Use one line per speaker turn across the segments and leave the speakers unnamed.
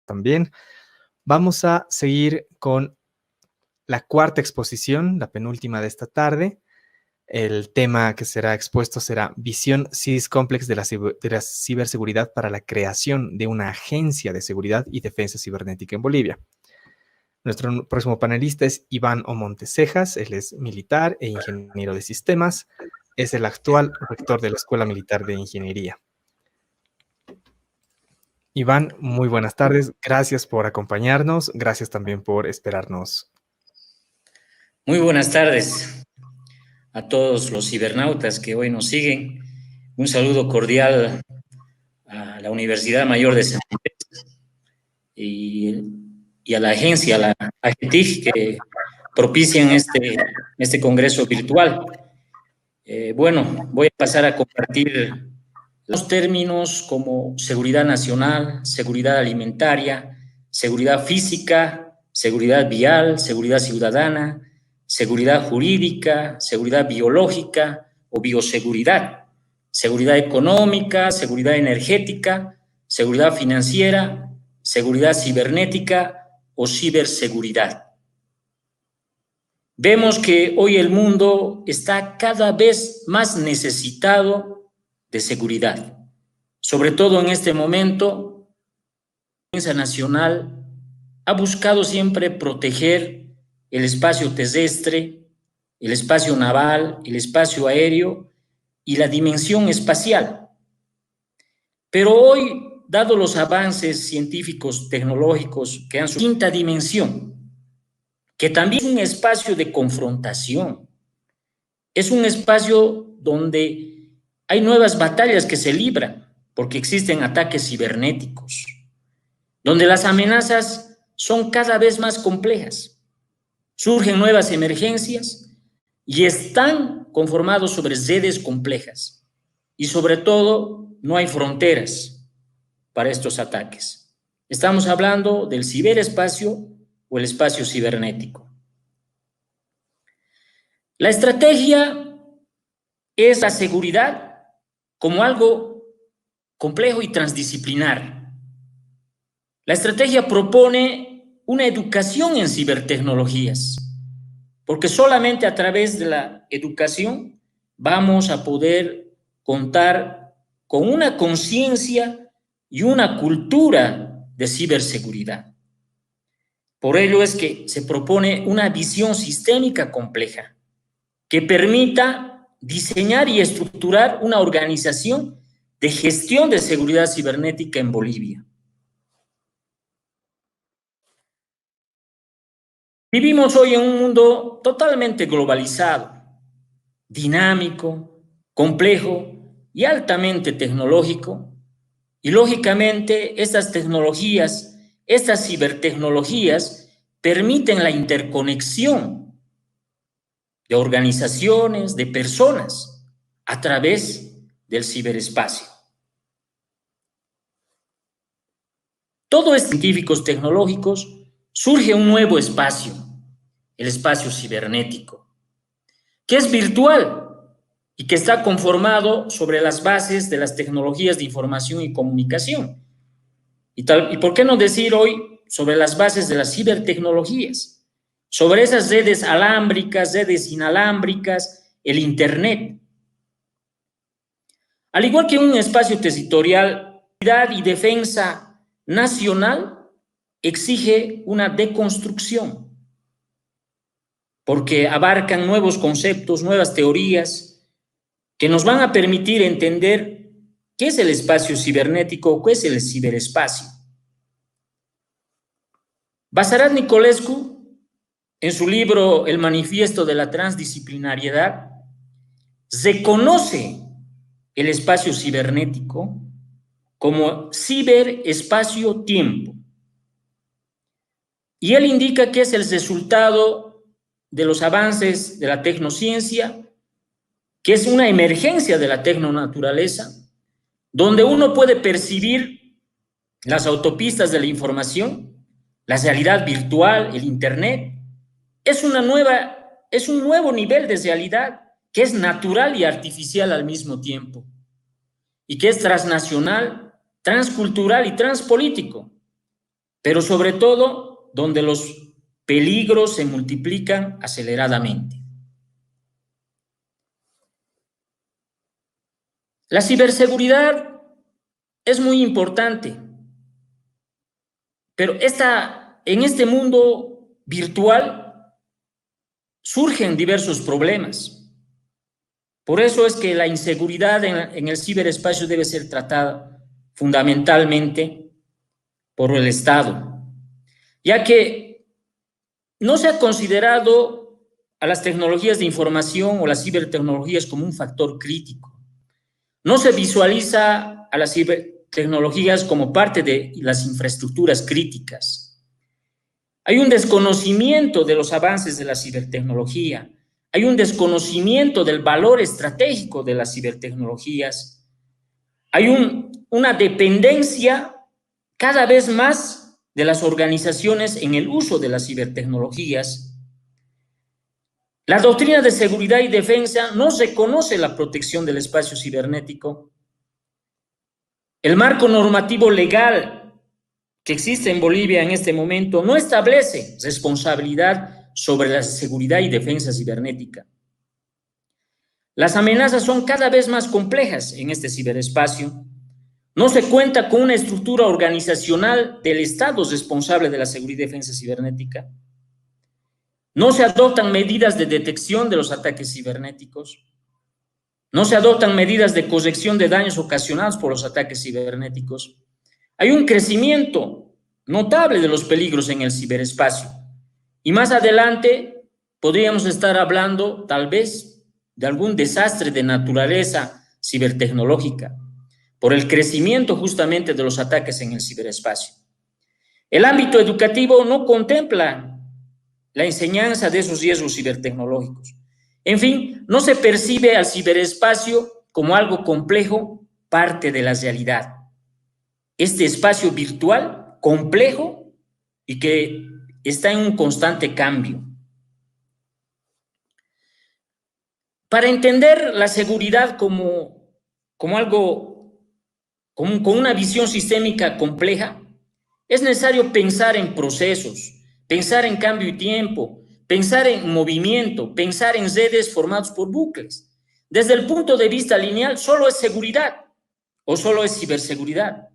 también. Vamos a seguir con la cuarta exposición, la penúltima de esta tarde. El tema que será expuesto será Visión CIS Complex de la ciberseguridad para la creación de una agencia de seguridad y defensa cibernética en Bolivia. Nuestro próximo panelista es Iván Omonte Cejas. Él es militar e ingeniero de sistemas. Es el actual rector de la Escuela Militar de Ingeniería. Iván, muy buenas tardes. Gracias por acompañarnos. Gracias también por esperarnos.
Muy buenas tardes a todos los cibernautas que hoy nos siguen. Un saludo cordial a la Universidad Mayor de San Andrés y a la agencia, a la AGETIC, que propician este congreso virtual. Bueno, voy a pasar a compartir los términos como seguridad nacional, seguridad alimentaria, seguridad física, seguridad vial, seguridad ciudadana, seguridad jurídica, seguridad biológica o bioseguridad, seguridad económica, seguridad energética, seguridad financiera, seguridad cibernética o ciberseguridad. Vemos que hoy el mundo está cada vez más necesitado de seguridad. Sobre todo en este momento, la defensa nacional ha buscado siempre proteger el espacio terrestre, el espacio naval, el espacio aéreo y la dimensión espacial. Pero hoy, dado los avances científicos, tecnológicos que han su quinta dimensión, que también es un espacio de confrontación, es un espacio donde hay nuevas batallas que se libran, porque existen ataques cibernéticos, donde las amenazas son cada vez más complejas, surgen nuevas emergencias y están conformados sobre redes complejas y sobre todo no hay fronteras para estos ataques. Estamos hablando del ciberespacio o el espacio cibernético. La estrategia es la seguridad como algo complejo y transdisciplinar. La estrategia propone una educación en cibertecnologías, porque solamente a través de la educación vamos a poder contar con una conciencia y una cultura de ciberseguridad. Por ello es que se propone una visión sistémica compleja que permita diseñar y estructurar una organización de gestión de seguridad cibernética en Bolivia. Vivimos hoy en un mundo totalmente globalizado, dinámico, complejo y altamente tecnológico. Y lógicamente estas tecnologías, estas cibertecnologías permiten la interconexión de organizaciones, de personas a través del ciberespacio. Todo esto científicos tecnológicos surge un nuevo espacio, el espacio cibernético, que es virtual y que está conformado sobre las bases de las tecnologías de información y comunicación. Y por qué no decir hoy sobre las bases de las cibertecnologías, sobre esas redes alámbricas, redes inalámbricas, el Internet. Al igual que un espacio territorial, seguridad y defensa nacional exige una deconstrucción, porque abarcan nuevos conceptos, nuevas teorías que nos van a permitir entender qué es el espacio cibernético, qué es el ciberespacio. Basarat Nicolescu, en su libro El Manifiesto de la Transdisciplinariedad, reconoce el espacio cibernético como ciberespacio-tiempo. Y él indica que es el resultado de los avances de la tecnociencia, que es una emergencia de la tecnonaturaleza, donde uno puede percibir las autopistas de la información, la realidad virtual, el Internet. Es un nuevo nivel de realidad que es natural y artificial al mismo tiempo, y que es transnacional, transcultural y transpolítico, pero sobre todo donde los peligros se multiplican aceleradamente. La ciberseguridad es muy importante, pero en este mundo virtual surgen diversos problemas. Por eso es que la inseguridad en el ciberespacio debe ser tratada fundamentalmente por el Estado, ya que no se ha considerado a las tecnologías de información o las cibertecnologías como un factor crítico. No se visualiza a las cibertecnologías como parte de las infraestructuras críticas. Hay un desconocimiento de los avances de la cibertecnología, hay un desconocimiento del valor estratégico de las cibertecnologías, hay una dependencia cada vez más de las organizaciones en el uso de las cibertecnologías. La doctrina de seguridad y defensa no reconoce la protección del espacio cibernético. El marco normativo legal que existe en Bolivia en este momento no establece responsabilidad sobre la seguridad y defensa cibernética. Las amenazas son cada vez más complejas en este ciberespacio. No se cuenta con una estructura organizacional del Estado responsable de la seguridad y defensa cibernética. No se adoptan medidas de detección de los ataques cibernéticos. No se adoptan medidas de corrección de daños ocasionados por los ataques cibernéticos. Hay un crecimiento notable de los peligros en el ciberespacio. Y más adelante podríamos estar hablando, tal vez, de algún desastre de naturaleza cibertecnológica por el crecimiento justamente de los ataques en el ciberespacio. El ámbito educativo no contempla la enseñanza de esos riesgos cibertecnológicos. En fin, no se percibe al ciberespacio como algo complejo, parte de la realidad. Este espacio virtual, complejo y que está en un constante cambio. Para entender la seguridad como algo, con una visión sistémica compleja, es necesario pensar en procesos, pensar en cambio y tiempo, pensar en movimiento, pensar en redes formadas por bucles. Desde el punto de vista lineal, solo es seguridad o solo es ciberseguridad.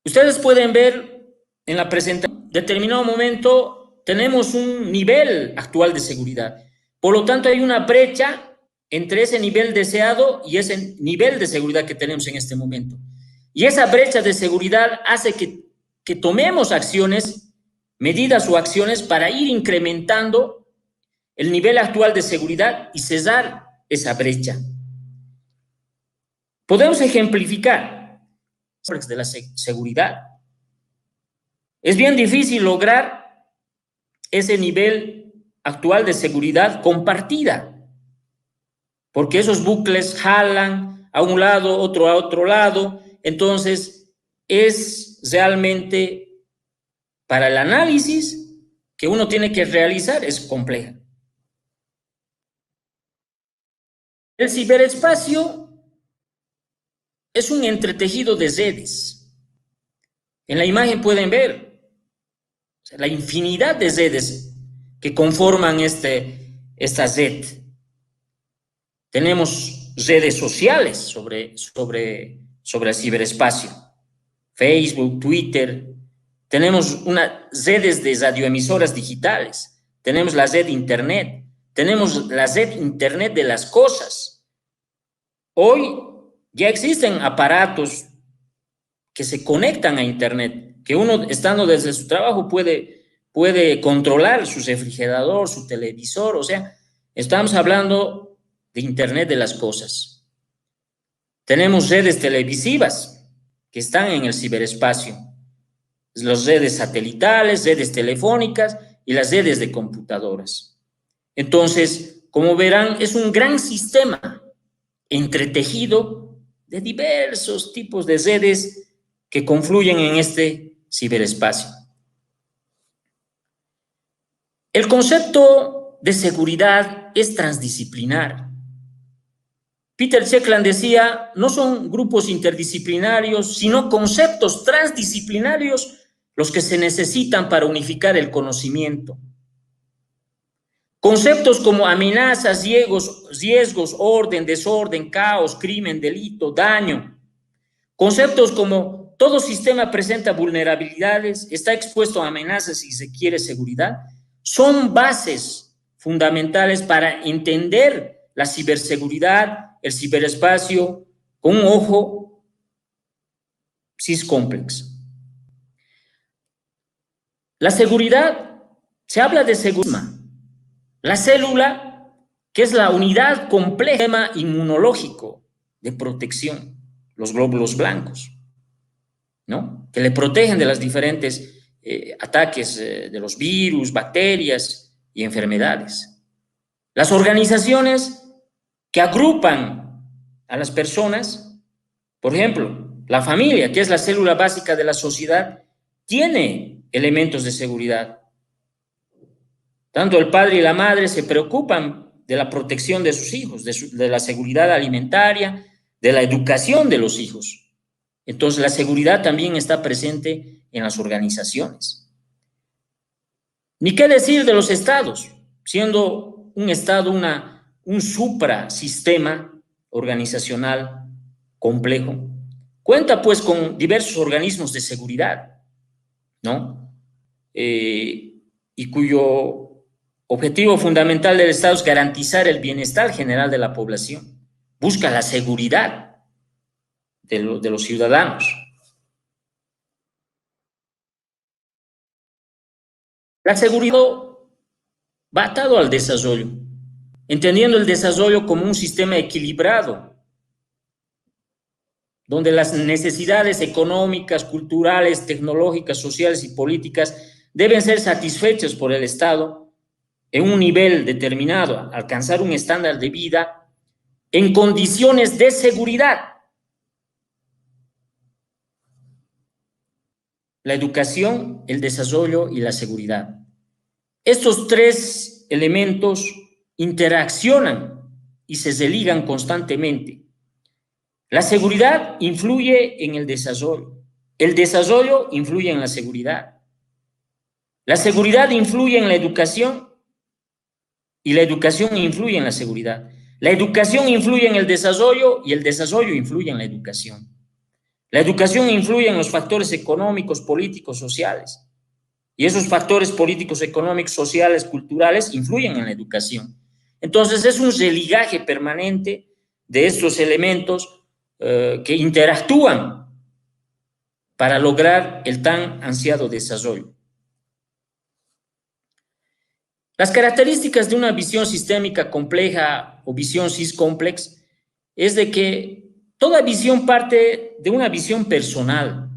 Ustedes pueden ver en la presentación, en determinado momento tenemos un nivel actual de seguridad. Por lo tanto, hay una brecha entre ese nivel deseado y ese nivel de seguridad que tenemos en este momento. Y esa brecha de seguridad hace que tomemos acciones, medidas o acciones para ir incrementando el nivel actual de seguridad y cesar esa brecha. Podemos ejemplificar de la seguridad. Es bien difícil lograr ese nivel actual de seguridad compartida, porque esos bucles jalan a un lado, otro a otro lado. Entonces, es realmente para el análisis que uno tiene que realizar, es compleja. El ciberespacio es un entretejido de redes. En la imagen pueden ver la infinidad de redes que conforman esta red. Tenemos redes sociales sobre el ciberespacio, Facebook, Twitter. Tenemos redes de radioemisoras digitales. Tenemos la red Internet. Tenemos la red Internet de las cosas. Hoy ya existen aparatos que se conectan a Internet, que uno, estando desde su trabajo, puede controlar su refrigerador, su televisor. O sea, estamos hablando de Internet de las cosas. Tenemos redes televisivas que están en el ciberespacio. Las redes satelitales, redes telefónicas y las redes de computadoras. Entonces, como verán, es un gran sistema entretejido de diversos tipos de redes que confluyen en este ciberespacio. El concepto de seguridad es transdisciplinar. Peter Checkland decía, no son grupos interdisciplinarios, sino conceptos transdisciplinarios los que se necesitan para unificar el conocimiento. Conceptos como amenazas, riesgos, orden, desorden, caos, crimen, delito, daño. Conceptos como todo sistema presenta vulnerabilidades, está expuesto a amenazas y requiere seguridad, son bases fundamentales para entender la ciberseguridad, el ciberespacio, con un ojo SysComplex. La seguridad, se habla de seguridad. La célula, que es la unidad compleja del sistema inmunológico de protección, los glóbulos blancos, ¿no? Que le protegen de los diferentes ataques de los virus, bacterias y enfermedades. Las organizaciones que agrupan a las personas, por ejemplo, la familia, que es la célula básica de la sociedad, tiene elementos de seguridad. Tanto el padre y la madre se preocupan de la protección de sus hijos, de la seguridad alimentaria, de la educación de los hijos. Entonces, la seguridad también está presente en las organizaciones. Ni qué decir de los estados, siendo un estado un suprasistema organizacional complejo. Cuenta, pues, con diversos organismos de seguridad, ¿no? Y cuyo objetivo fundamental del Estado es garantizar el bienestar general de la población. Busca la seguridad de los ciudadanos. La seguridad va atado al desarrollo, entendiendo el desarrollo como un sistema equilibrado, donde las necesidades económicas, culturales, tecnológicas, sociales y políticas deben ser satisfechas por el Estado en un nivel determinado, alcanzar un estándar de vida en condiciones de seguridad. La educación, el desarrollo y la seguridad. Estos tres elementos interaccionan y se religan constantemente. La seguridad influye en el desarrollo influye en la seguridad influye en la educación y la educación influye en la seguridad. La educación influye en el desarrollo y el desarrollo influye en la educación. La educación influye en los factores económicos, políticos, sociales. Y esos factores políticos, económicos, sociales, culturales influyen en la educación. Entonces, es un religaje permanente de estos elementos que interactúan para lograr el tan ansiado desarrollo. Las características de una visión sistémica compleja o visión SysComplex es de que toda visión parte de una visión personal.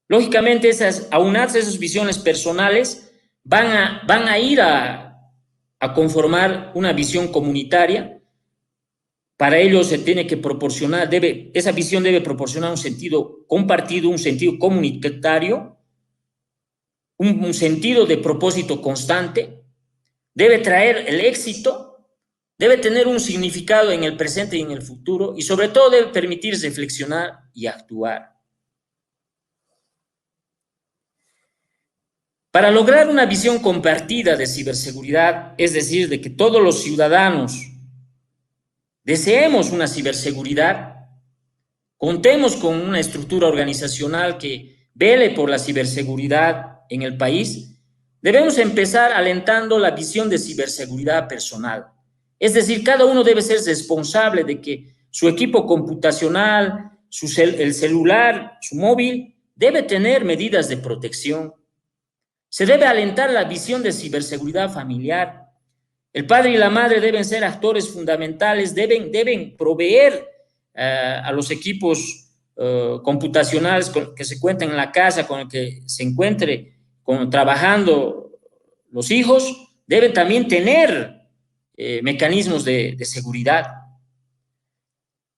Lógicamente, aunadas esas visiones personales van a ir a conformar una visión comunitaria. Para ello se tiene que proporcionar, esa visión debe proporcionar un sentido compartido, un sentido comunitario, un sentido de propósito constante, debe traer el éxito, debe tener un significado en el presente y en el futuro, y sobre todo debe permitir reflexionar y actuar. Para lograr una visión compartida de ciberseguridad, es decir, de que todos los ciudadanos deseemos una ciberseguridad, contemos con una estructura organizacional que vele por la ciberseguridad en el país, debemos empezar alentando la visión de ciberseguridad personal. Es decir, cada uno debe ser responsable de que su equipo computacional, el celular, su móvil, debe tener medidas de protección. Se debe alentar la visión de ciberseguridad familiar. El padre y la madre deben ser actores fundamentales, deben proveer a los equipos computacionales que se cuentan en la casa, con el que se encuentre trabajando los hijos, deben también tener mecanismos de seguridad.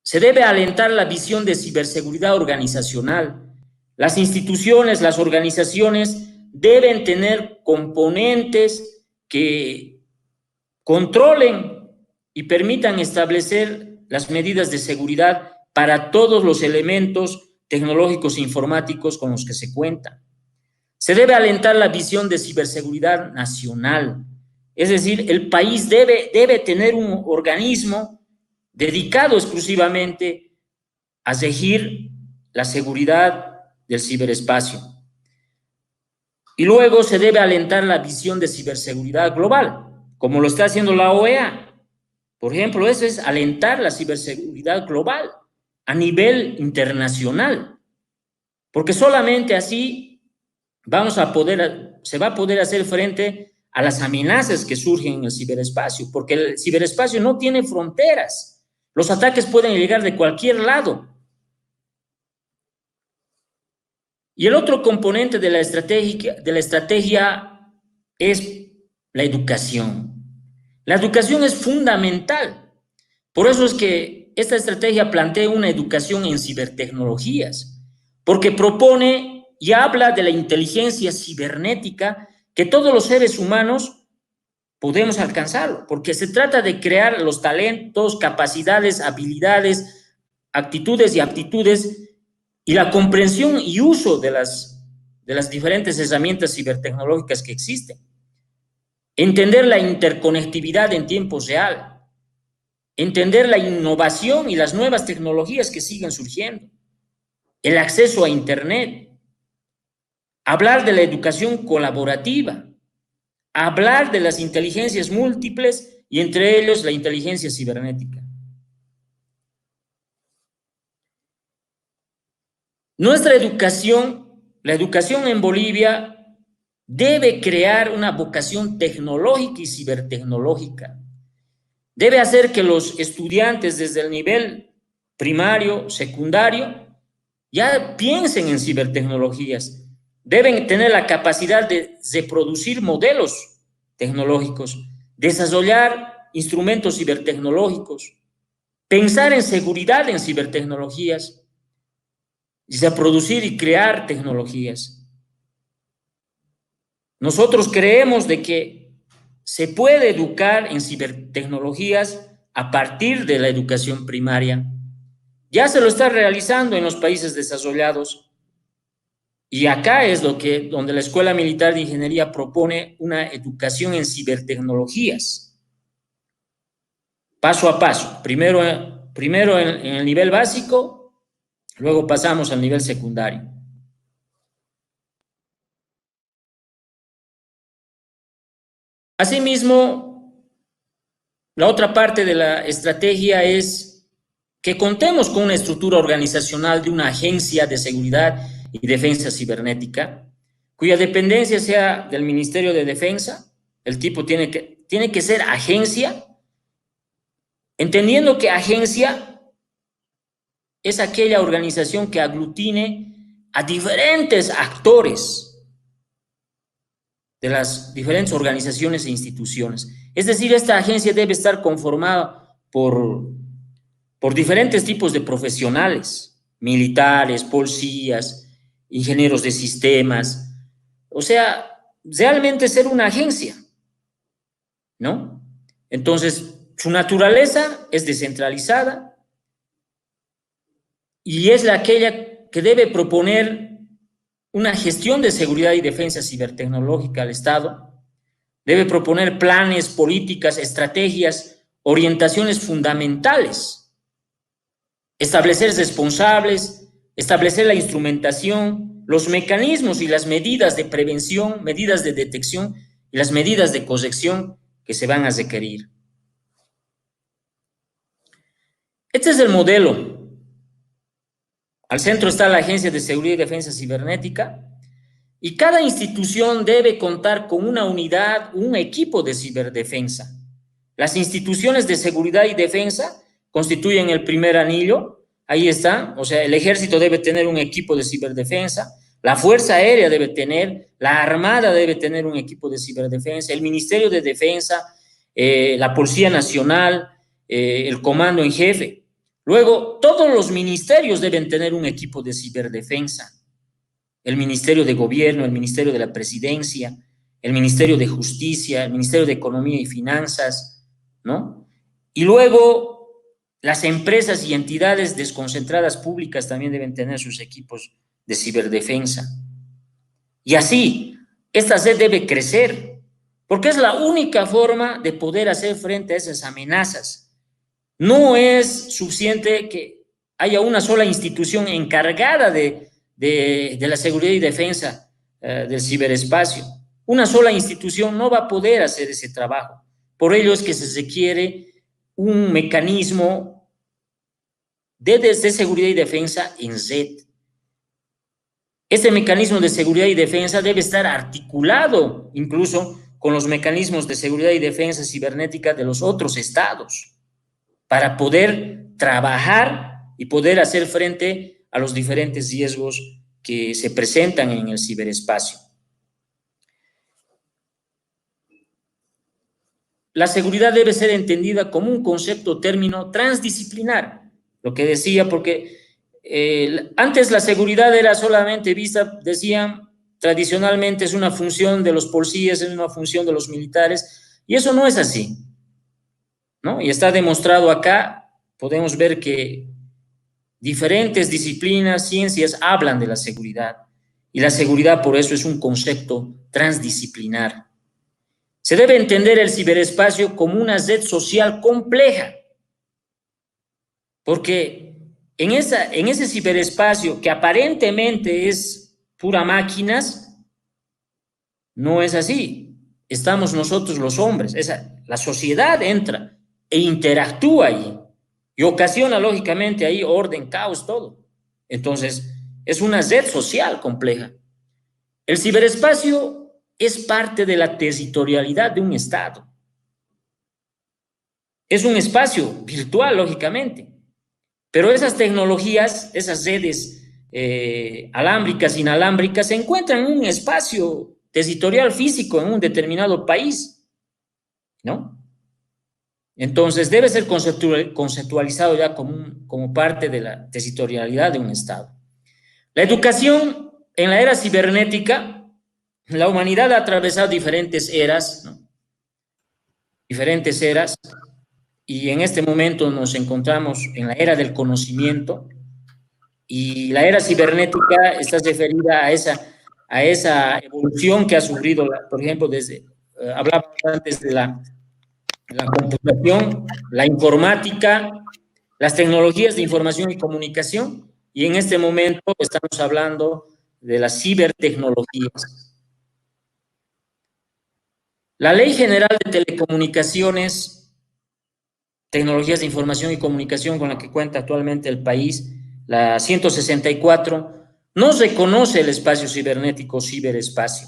Se debe alentar la visión de ciberseguridad organizacional. Las instituciones, las organizaciones deben tener componentes que controlen y permitan establecer las medidas de seguridad para todos los elementos tecnológicos e informáticos con los que se cuentan. Se debe alentar la visión de ciberseguridad nacional. Es decir, el país debe tener un organismo dedicado exclusivamente a regir la seguridad del ciberespacio. Y luego se debe alentar la visión de ciberseguridad global, como lo está haciendo la OEA. Por ejemplo, eso es alentar la ciberseguridad global a nivel internacional, porque solamente así se va a poder hacer frente a las amenazas que surgen en el ciberespacio, porque el ciberespacio no tiene fronteras. Los ataques pueden llegar de cualquier lado. Y el otro componente de la estrategia es la educación. La educación es fundamental. Por eso es que esta estrategia plantea una educación en cibertecnologías, porque propone y habla de la inteligencia cibernética que todos los seres humanos podemos alcanzarlo, porque se trata de crear los talentos, capacidades, habilidades, actitudes y aptitudes y la comprensión y uso de las diferentes herramientas cibertecnológicas que existen. Entender la interconectividad en tiempo real, entender la innovación y las nuevas tecnologías que siguen surgiendo, el acceso a Internet, hablar de la educación colaborativa, hablar de las inteligencias múltiples y entre ellos la inteligencia cibernética. Nuestra educación, la educación en Bolivia, debe crear una vocación tecnológica y cibertecnológica. Debe hacer que los estudiantes desde el nivel primario, secundario, ya piensen en cibertecnologías. Deben tener la capacidad de reproducir modelos tecnológicos, desarrollar instrumentos cibertecnológicos, pensar en seguridad en cibertecnologías, y producir y crear tecnologías. Nosotros creemos de que se puede educar en cibertecnologías a partir de la educación primaria. Ya se lo está realizando en los países desarrollados y acá es donde la Escuela Militar de Ingeniería propone una educación en cibertecnologías. Paso a paso, primero en el nivel básico, luego pasamos al nivel secundario. Asimismo, la otra parte de la estrategia es que contemos con una estructura organizacional de una agencia de seguridad y defensa cibernética, cuya dependencia sea del Ministerio de Defensa. El tipo tiene que ser agencia, entendiendo que agencia es aquella organización que aglutine a diferentes actores de las diferentes organizaciones e instituciones. Es decir, esta agencia debe estar conformada por diferentes tipos de profesionales, militares, policías, ingenieros de sistemas. O sea, realmente ser una agencia, ¿no? Entonces, su naturaleza es descentralizada, y es aquella que debe proponer una gestión de seguridad y defensa cibertecnológica al Estado, debe proponer planes, políticas, estrategias, orientaciones fundamentales, establecer responsables, establecer la instrumentación, los mecanismos y las medidas de prevención, medidas de detección y las medidas de corrección que se van a requerir. Este es el modelo. Al centro está la Agencia de Seguridad y Defensa Cibernética y cada institución debe contar con una unidad, un equipo de ciberdefensa. Las instituciones de seguridad y defensa constituyen el primer anillo, ahí está, o sea, el ejército debe tener un equipo de ciberdefensa, la Fuerza Aérea debe tener, la Armada debe tener un equipo de ciberdefensa, el Ministerio de Defensa, la Policía Nacional, el Comando en Jefe. Luego, todos los ministerios deben tener un equipo de ciberdefensa. El Ministerio de Gobierno, el Ministerio de la Presidencia, el Ministerio de Justicia, el Ministerio de Economía y Finanzas, ¿no? Y luego, las empresas y entidades desconcentradas públicas también deben tener sus equipos de ciberdefensa. Y así, esta red debe crecer, porque es la única forma de poder hacer frente a esas amenazas. No es suficiente que haya una sola institución encargada de la seguridad y defensa del ciberespacio. Una sola institución no va a poder hacer ese trabajo. Por ello es que se requiere un mecanismo de seguridad y defensa en red. Este mecanismo de seguridad y defensa debe estar articulado incluso con los mecanismos de seguridad y defensa cibernética de los otros estados, para poder trabajar y poder hacer frente a los diferentes riesgos que se presentan en el ciberespacio. La seguridad debe ser entendida como un concepto, término transdisciplinar, lo que decía, porque antes la seguridad era solamente vista, decían, tradicionalmente es una función de los policías, es una función de los militares, y eso no es así, ¿no? Y está demostrado acá, podemos ver que diferentes disciplinas, ciencias hablan de la seguridad, y la seguridad por eso es un concepto transdisciplinar. Se debe entender el ciberespacio como una red social compleja, porque en ese ciberespacio que aparentemente es pura máquinas, no es así. Estamos nosotros los hombres, la sociedad entra e interactúa ahí y ocasiona lógicamente ahí orden, caos, todo. Entonces, es una red social compleja. El ciberespacio es parte de la territorialidad de un Estado. Es un espacio virtual, lógicamente, pero esas tecnologías, esas redes alámbricas, inalámbricas, se encuentran en un espacio territorial físico en un determinado país, ¿no? Entonces, debe ser conceptualizado ya como parte de la territorialidad de un Estado. La educación en la era cibernética, la humanidad ha atravesado diferentes eras, ¿no? Diferentes eras, y en este momento nos encontramos en la era del conocimiento, y la era cibernética está referida a esa evolución que ha sufrido, por ejemplo, hablábamos antes de la computación, la informática, las tecnologías de información y comunicación, y en este momento estamos hablando de las cibertecnologías. La Ley General de Telecomunicaciones, Tecnologías de Información y Comunicación con la que cuenta actualmente el país, la 164, no reconoce el espacio cibernético, ciberespacio.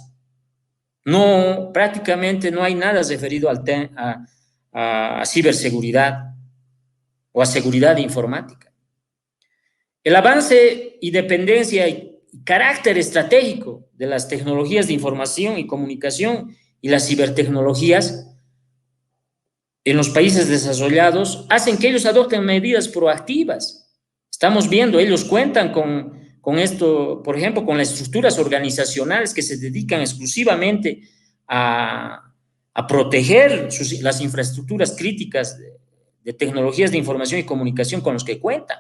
No, prácticamente no hay nada referido a ciberseguridad o a seguridad informática. El avance y dependencia y carácter estratégico de las tecnologías de información y comunicación y las cibertecnologías en los países desarrollados hacen que ellos adopten medidas proactivas. Estamos viendo, ellos cuentan con esto, por ejemplo, con las estructuras organizacionales que se dedican exclusivamente a proteger las infraestructuras críticas de tecnologías de información y comunicación con los que cuentan.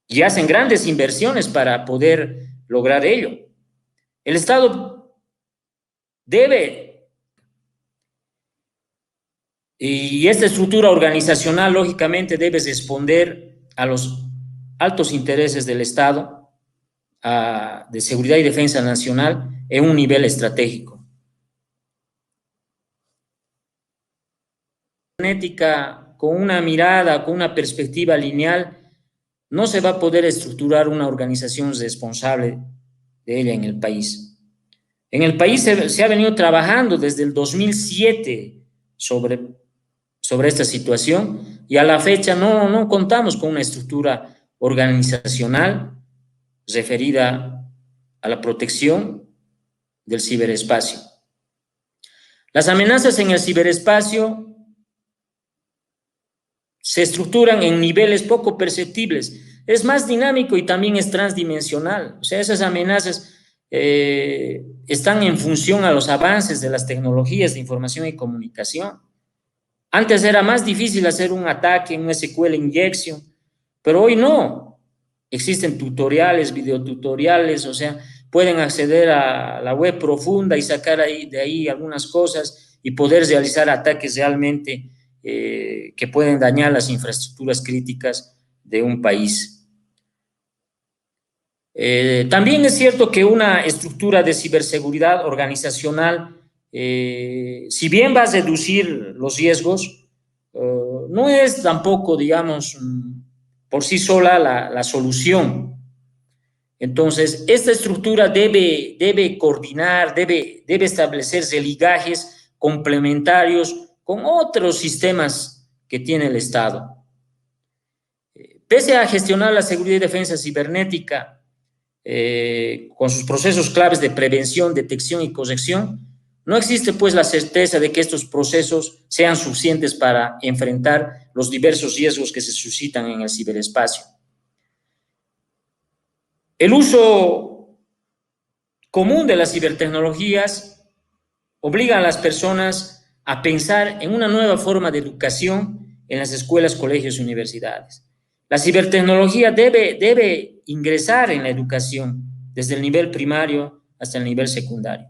Y hacen grandes inversiones para poder lograr ello. El Estado debe, y esta estructura organizacional lógicamente debe responder a los altos intereses del Estado de seguridad y defensa nacional en un nivel estratégico. Con una mirada, con una perspectiva lineal, no se va a poder estructurar una organización responsable de ella en el país. En el país se ha venido trabajando desde el 2007 sobre esta situación, y a la fecha no contamos con una estructura organizacional referida a la protección del ciberespacio. Las amenazas en el ciberespacio se estructuran en niveles poco perceptibles. Es más dinámico y también es transdimensional. O sea, esas amenazas están en función a los avances de las tecnologías de información y comunicación. Antes era más difícil hacer un ataque, un SQL injection, pero hoy no. Existen tutoriales, videotutoriales, o sea, pueden acceder a la web profunda y sacar de ahí algunas cosas y poder realizar ataques realmente que pueden dañar las infraestructuras críticas de un país. También es cierto que una estructura de ciberseguridad organizacional, si bien va a reducir los riesgos, no es tampoco, digamos, por sí sola la solución. Entonces, esta estructura debe coordinar, debe establecer ligajes complementarios con otros sistemas que tiene el Estado. Pese a gestionar la seguridad y defensa cibernética con sus procesos claves de prevención, detección y corrección, no existe pues la certeza de que estos procesos sean suficientes para enfrentar los diversos riesgos que se suscitan en el ciberespacio. El uso común de las cibertecnologías obliga a las personas a pensar en una nueva forma de educación en las escuelas, colegios y universidades. La cibertecnología debe ingresar en la educación desde el nivel primario hasta el nivel secundario.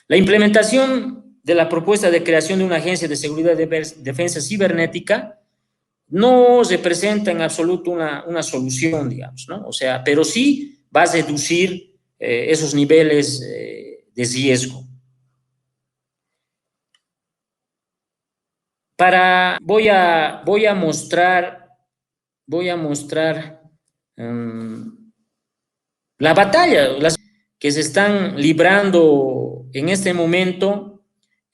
La implementación de la propuesta de creación de una agencia de seguridad y defensa cibernética no representa en absoluto una solución, digamos, ¿no? O sea, pero sí va a reducir esos niveles de riesgo. Voy a mostrar la batalla que se están librando en este momento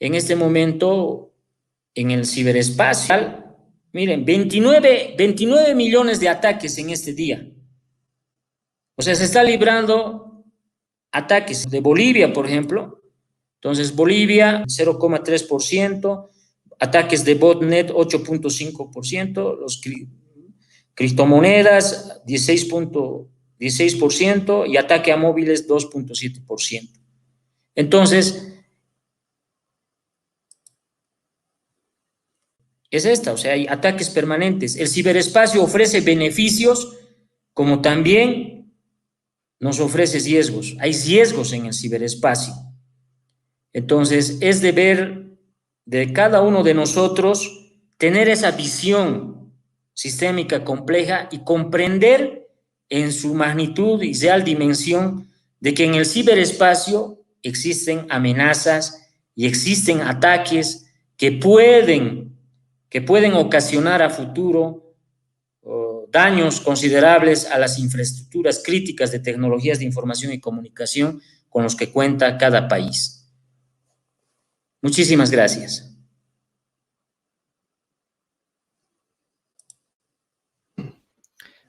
en el ciberespacio. Miren, 29 millones de ataques en este día. O sea, se está librando ataques de Bolivia, por ejemplo. Entonces, Bolivia, 0,3%, ataques de botnet, 8,5%, los criptomonedas, 16% y ataque a móviles, 2,7%. Entonces, es esta, o sea, hay ataques permanentes. El ciberespacio ofrece beneficios como también nos ofrece riesgos. Hay riesgos en el ciberespacio. Entonces, es deber de cada uno de nosotros tener esa visión sistémica compleja y comprender en su magnitud y real dimensión de que en el ciberespacio existen amenazas y existen ataques que pueden ocasionar a futuro daños considerables a las infraestructuras críticas de tecnologías de información y comunicación con los que cuenta cada país. Muchísimas gracias.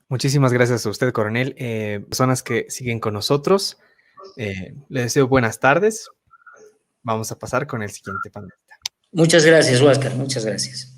Muchísimas gracias a usted, coronel. Personas que siguen con nosotros, les deseo buenas tardes. Vamos a pasar con el siguiente panelista.
Muchas gracias, Huáscar. Muchas gracias.